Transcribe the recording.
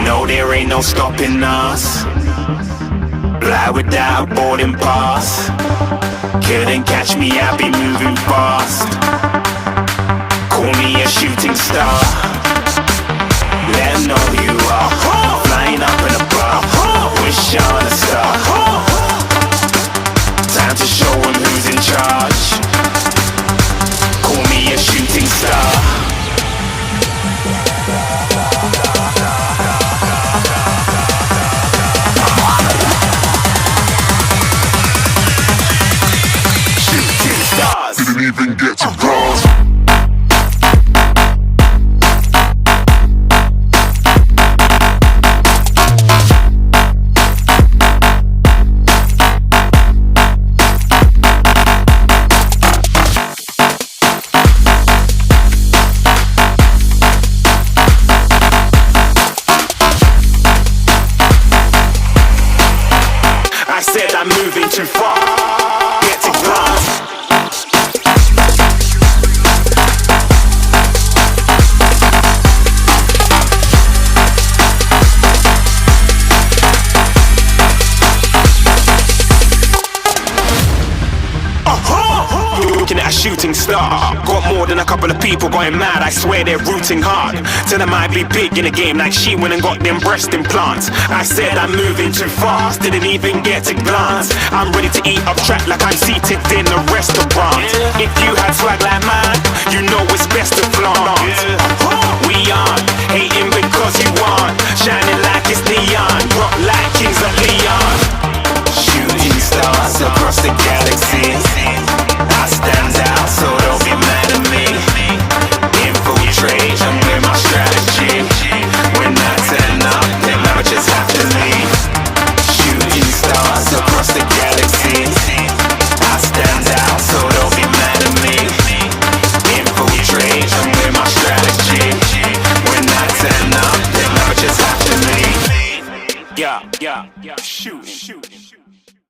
No, there ain't no stopping us. Fly without a boarding pass. Couldn't catch me, I be moving fast. Call me a shooting star. Let 'em know who you are. Flying up in a bar. Wish on a star. Time to show 'em who's in charge. Call me a shooting star. Didn't even get to cross. I said I'm moving too far. Get to glass. Looking at a shooting star. Got more than a couple of people going mad. I swear they're rooting hard. Tell them I'd be big in the game like she went and got them breast implants. I said I'm moving too fast, didn't even get a glance. I'm ready to eat up track like I'm seated in a restaurant. If you had swag like mine, you know it's best to flaunt.